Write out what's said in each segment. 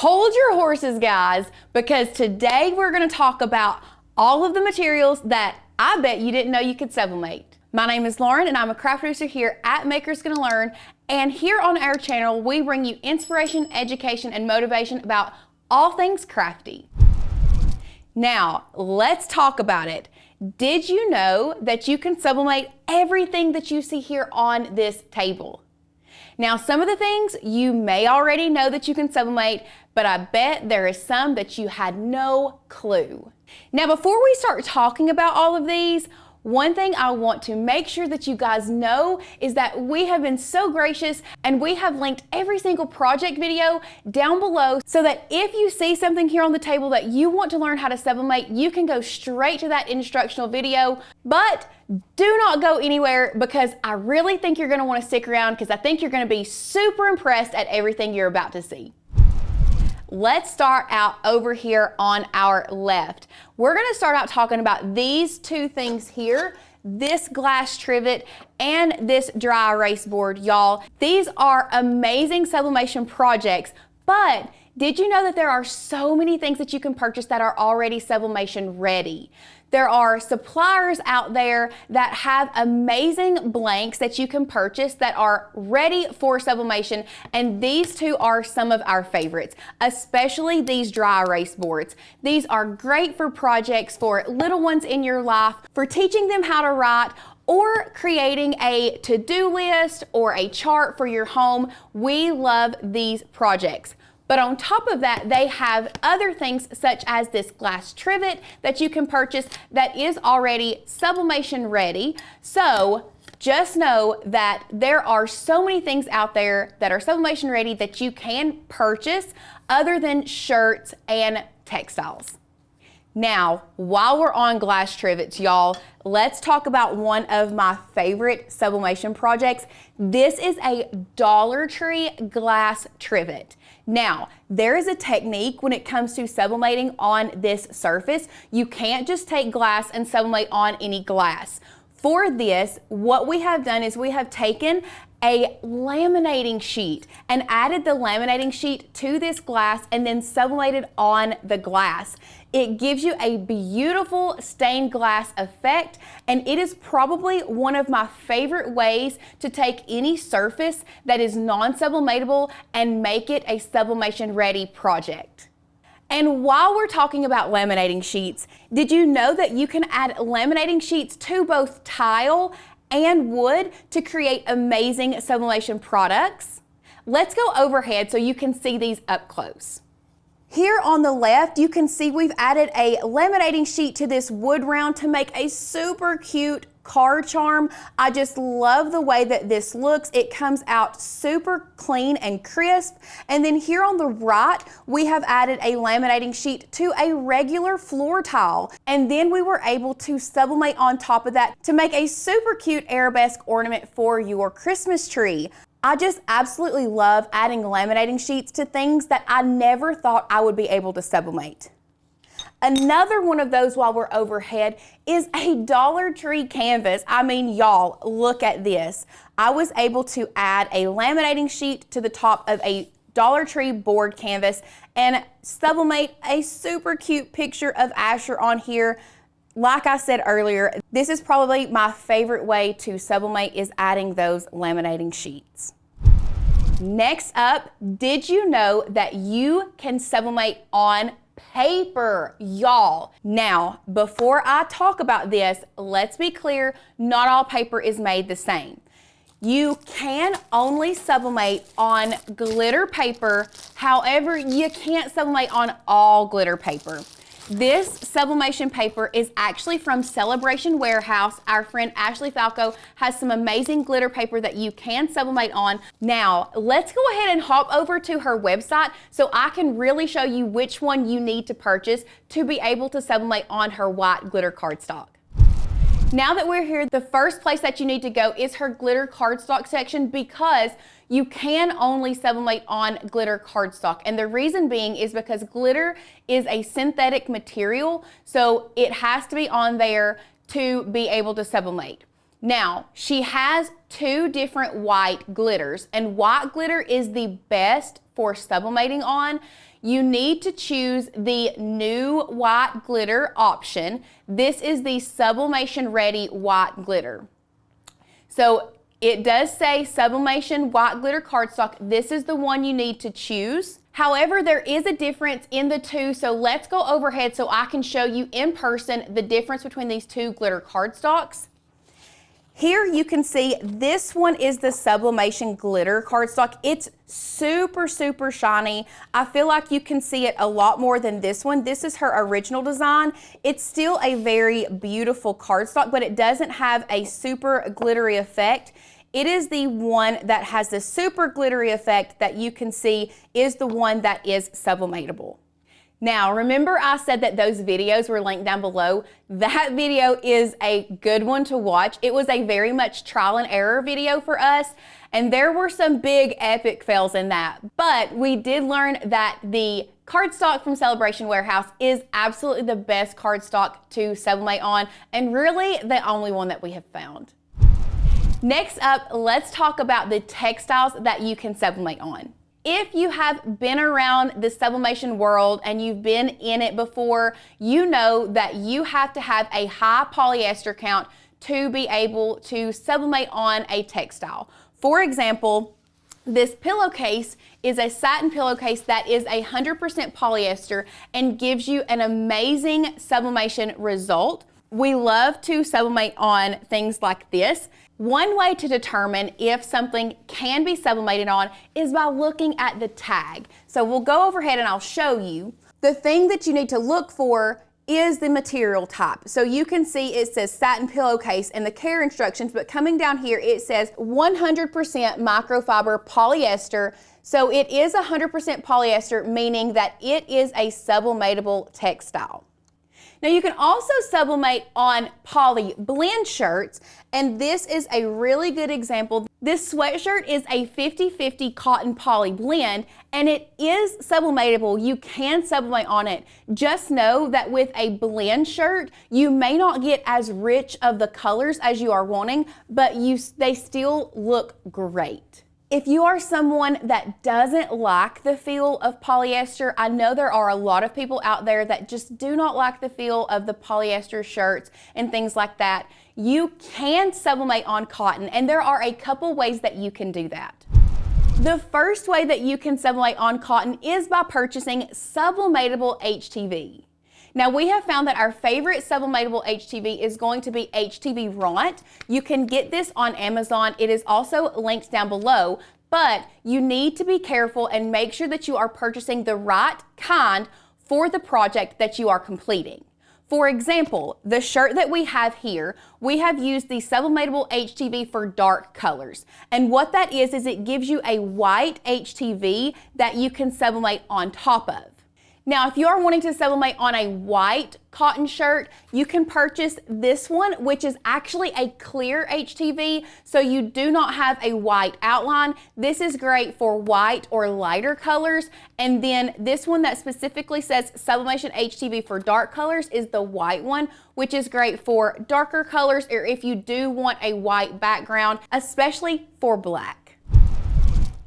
Hold your horses, guys, because today we're going to talk about all of the materials that I bet you didn't know you could sublimate. My name is Lauren and I'm a craft producer here at Makers Gonna Learn, and here on our channel we bring you inspiration, education, and motivation about all things crafty. Now, let's talk about it. Did you know that you can sublimate everything that you see here on this table? Now, some of the things you may already know that you can sublimate, but I bet there is some that you had no clue. Now, before we start talking about all of these, one thing I want to make sure that you guys know is that we have been so gracious and we have linked every single project video down below so that if you see something here on the table that you want to learn how to sublimate, you can go straight to that instructional video. But do not go anywhere because I really think you're going to want to stick around because I think you're going to be super impressed at everything you're about to see. Let's start out over here on our left. We're going to start out talking about these two things here, this glass trivet and this dry erase board, y'all. These are amazing sublimation projects, but did you know that there are so many things that you can purchase that are already sublimation ready? There are suppliers out there that have amazing blanks that you can purchase that are ready for sublimation, and these two are some of our favorites, especially these dry erase boards. These are great for projects for little ones in your life, for teaching them how to write, or creating a to-do list or a chart for your home. We love these projects. But on top of that, they have other things such as this glass trivet that you can purchase that is already sublimation ready. So just know that there are so many things out there that are sublimation ready that you can purchase other than shirts and textiles. Now, while we're on glass trivets, y'all, let's talk about one of my favorite sublimation projects. This is a Dollar Tree glass trivet. Now, there is a technique when it comes to sublimating on this surface. You can't just take glass and sublimate on any glass. For this, what we have done is we have taken a laminating sheet and added the laminating sheet to this glass and then sublimated on the glass. It gives you a beautiful stained glass effect, and it is probably one of my favorite ways to take any surface that is non-sublimatable and make it a sublimation ready project. And while we're talking about laminating sheets, did you know that you can add laminating sheets to both tile and wood to create amazing sublimation products? Let's go overhead so you can see these up close. Here on the left, you can see we've added a laminating sheet to this wood round to make a super cute card charm. I just love the way that this looks. It comes out super clean and crisp. And then here on the right, we have added a laminating sheet to a regular floor tile. And then we were able to sublimate on top of that to make a super cute arabesque ornament for your Christmas tree. I just absolutely love adding laminating sheets to things that I never thought I would be able to sublimate. Another one of those while we're overhead is a Dollar Tree canvas. I mean, y'all, look at this. I was able to add a laminating sheet to the top of a Dollar Tree board canvas and sublimate a super cute picture of Asher on here. Like I said earlier, this is probably my favorite way to sublimate is adding those laminating sheets. Next up, did you know that you can sublimate on paper, y'all? Now, before I talk about this, let's be clear, not all paper is made the same. You can only sublimate on glitter paper, however, you can't sublimate on all glitter paper. This sublimation paper is actually from Celebration Warehouse. Our friend Ashley Falco has some amazing glitter paper that you can sublimate on. Now, let's go ahead and hop over to her website so I can really show you which one you need to purchase to be able to sublimate on her white glitter cardstock. Now that we're here, the first place that you need to go is her glitter cardstock section because you can only sublimate on glitter cardstock. And the reason being is because glitter is a synthetic material, so it has to be on there to be able to sublimate. Now, she has two different white glitters, and white glitter is the best for sublimating on. You need to choose the new white glitter option. This is the sublimation ready white glitter. So it does say sublimation white glitter cardstock. This is the one you need to choose. However, there is a difference in the two, so let's go overhead so I can show you in person the difference between these two glitter cardstocks. Here you can see this one is the sublimation glitter cardstock. It's super, super shiny. I feel like you can see it a lot more than this one. This is her original design. It's still a very beautiful cardstock, but it doesn't have a super glittery effect. It is the one that has the super glittery effect that you can see is the one that is sublimatable. Now, remember I said that those videos were linked down below? That video is a good one to watch. It was a very much trial and error video for us, and there were some big epic fails in that. But we did learn that the cardstock from Celebration Warehouse is absolutely the best cardstock to sublimate on, and really the only one that we have found. Next up, let's talk about the textiles that you can sublimate on. If you have been around the sublimation world and you've been in it before, you know that you have to have a high polyester count to be able to sublimate on a textile. For example, this pillowcase is a satin pillowcase that is 100% polyester and gives you an amazing sublimation result. We love to sublimate on things like this. One way to determine if something can be sublimated on is by looking at the tag. So we'll go overhead and I'll show you. The thing that you need to look for is the material type. So you can see it says satin pillowcase in the care instructions, but coming down here it says 100% microfiber polyester. So it is 100% polyester, meaning that it is a sublimatable textile. Now you can also sublimate on poly blend shirts, and this is a really good example. This sweatshirt is a 50-50 cotton poly blend, and it is sublimatable. You can sublimate on it. Just know that with a blend shirt, you may not get as rich of the colors as you are wanting, but they still look great. If you are someone that doesn't like the feel of polyester, I know there are a lot of people out there that just do not like the feel of the polyester shirts and things like that. You can sublimate on cotton, and there are a couple ways that you can do that. The first way that you can sublimate on cotton is by purchasing sublimatable HTV. Now we have found that our favorite sublimatable HTV is going to be HTV Ront. You can get this on Amazon. It is also linked down below, but you need to be careful and make sure that you are purchasing the right kind for the project that you are completing. For example, the shirt that we have here, we have used the sublimatable HTV for dark colors. And what that is it gives you a white HTV that you can sublimate on top of. Now, if you are wanting to sublimate on a white cotton shirt, you can purchase this one, which is actually a clear HTV, so you do not have a white outline. This is great for white or lighter colors. And then this one that specifically says Sublimation HTV for dark colors is the white one, which is great for darker colors or if you do want a white background, especially for black.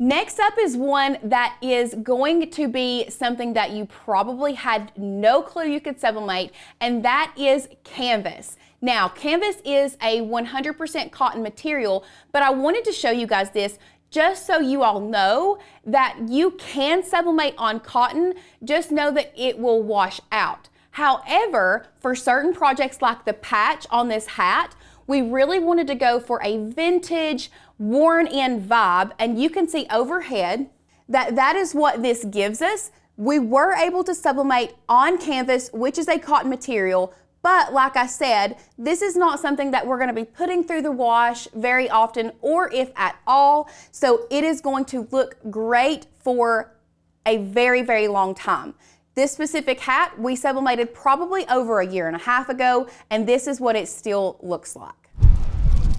Next up is one that is going to be something that you probably had no clue you could sublimate, and that is canvas. Now, canvas is a 100% cotton material, but I wanted to show you guys this just so you all know that you can sublimate on cotton. Just know that it will wash out. However, for certain projects like the patch on this hat, we really wanted to go for a vintage, worn-in vibe, and you can see overhead that that is what this gives us. We were able to sublimate on canvas, which is a cotton material, but like I said, this is not something that we're going to be putting through the wash very often, or if at all, so it is going to look great for a very, very long time. This specific hat we sublimated probably over 1.5 years ago, and this is what it still looks like.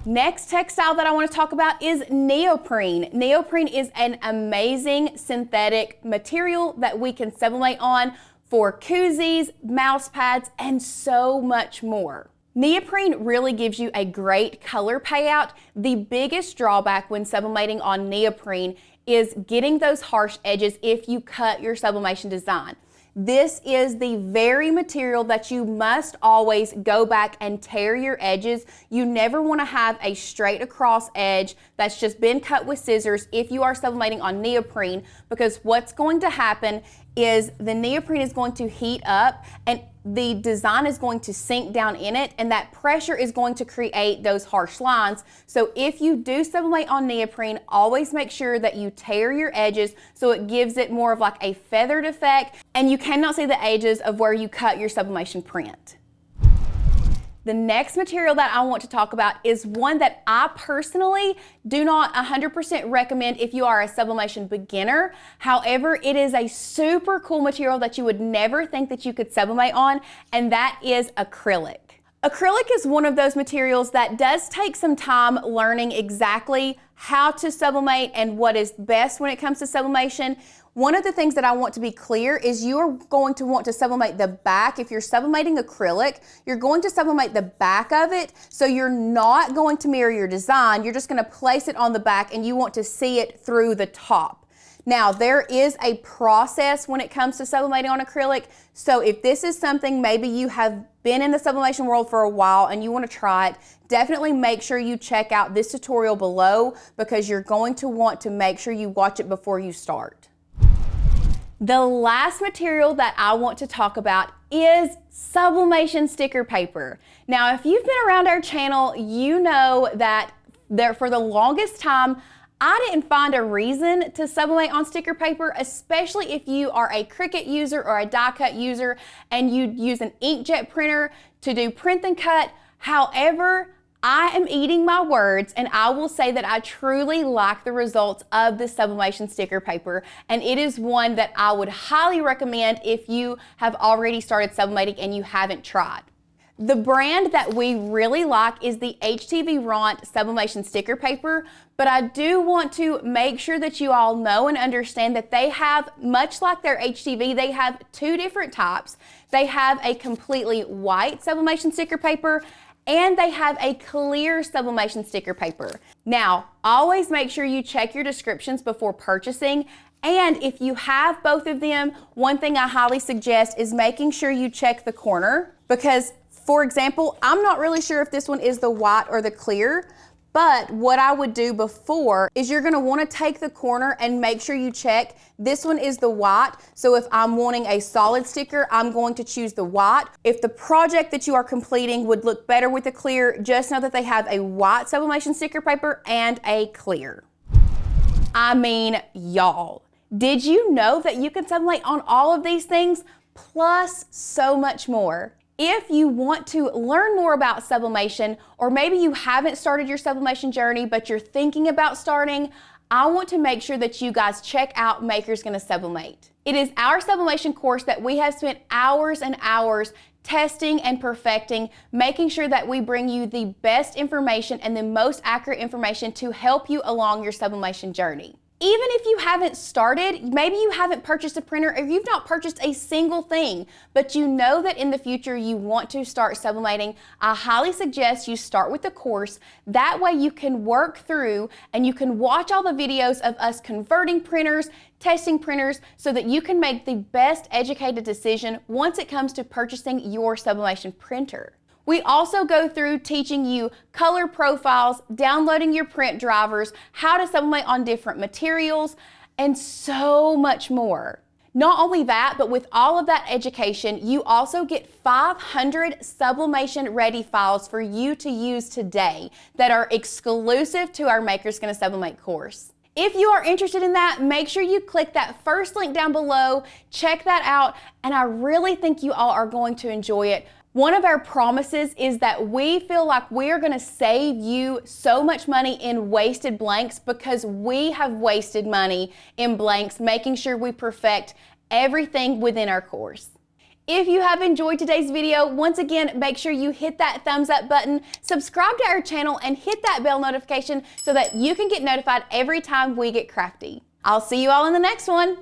Next textile that I want to talk about is neoprene. Neoprene is an amazing synthetic material that we can sublimate on for koozies, mouse pads, and so much more. Neoprene really gives you a great color payout. The biggest drawback when sublimating on neoprene is getting those harsh edges if you cut your sublimation design. This is the very material that you must always go back and tear your edges. You never want to have a straight across edge that's just been cut with scissors if you are sublimating on neoprene, because what's going to happen is the neoprene is going to heat up and the design is going to sink down in it, and that pressure is going to create those harsh lines. So if you do sublimate on neoprene, always make sure that you tear your edges so it gives it more of like a feathered effect, and you cannot see the edges of where you cut your sublimation print. The next material that I want to talk about is one that I personally do not 100% recommend if you are a sublimation beginner. However, it is a super cool material that you would never think that you could sublimate on, and that is acrylic. Acrylic is one of those materials that does take some time learning exactly how to sublimate and what is best when it comes to sublimation. One of the things that I want to be clear is you are going to want to sublimate the back. If you're sublimating acrylic, you're going to sublimate the back of it, so you're not going to mirror your design. You're just going to place it on the back and you want to see it through the top. Now, there is a process when it comes to sublimating on acrylic, so if this is something maybe you have been in the sublimation world for a while and you want to try it, definitely make sure you check out this tutorial below, because you're going to want to make sure you watch it before you start. The last material that I want to talk about is sublimation sticker paper. Now, if you've been around our channel, you know that for the longest time, I didn't find a reason to sublimate on sticker paper, especially if you are a Cricut user or a die cut user and you use an inkjet printer to do print and cut. However, I am eating my words, and I will say that I truly like the results of the sublimation sticker paper, and it is one that I would highly recommend if you have already started sublimating and you haven't tried. The brand that we really like is the HTV Ront sublimation sticker paper, but I do want to make sure that you all know and understand that they have, much like their HTV, they have two different types. They have a completely white sublimation sticker paper, and they have a clear sublimation sticker paper. Now, always make sure you check your descriptions before purchasing, and if you have both of them, one thing I highly suggest is making sure you check the corner, because, for example, I'm not really sure if this one is the white or the clear, but what I would do before is you're gonna wanna take the corner and make sure you check. This one is the white, so if I'm wanting a solid sticker, I'm going to choose the white. If the project that you are completing would look better with the clear, just know that they have a white sublimation sticker paper and a clear. I mean, y'all, did you know that you can sublimate on all of these things, plus so much more? If you want to learn more about sublimation, or maybe you haven't started your sublimation journey, but you're thinking about starting, I want to make sure that you guys check out Maker's Gonna Sublimate. It is our sublimation course that we have spent hours and hours testing and perfecting, making sure that we bring you the best information and the most accurate information to help you along your sublimation journey. Even if you haven't started, maybe you haven't purchased a printer or you've not purchased a single thing, but you know that in the future you want to start sublimating, I highly suggest you start with the course. That way you can work through and you can watch all the videos of us converting printers, testing printers, so that you can make the best educated decision once it comes to purchasing your sublimation printer. We also go through teaching you color profiles, downloading your print drivers, how to sublimate on different materials, and so much more. Not only that, but with all of that education, you also get 500 sublimation ready files for you to use today that are exclusive to our Maker's Gonna Sublimate course. If you are interested in that, make sure you click that first link down below, check that out, and I really think you all are going to enjoy it. One of our promises is that we feel like we're gonna save you so much money in wasted blanks, because we have wasted money in blanks, making sure we perfect everything within our course. If you have enjoyed today's video, once again, make sure you hit that thumbs up button, subscribe to our channel, and hit that bell notification so that you can get notified every time we get crafty. I'll see you all in the next one.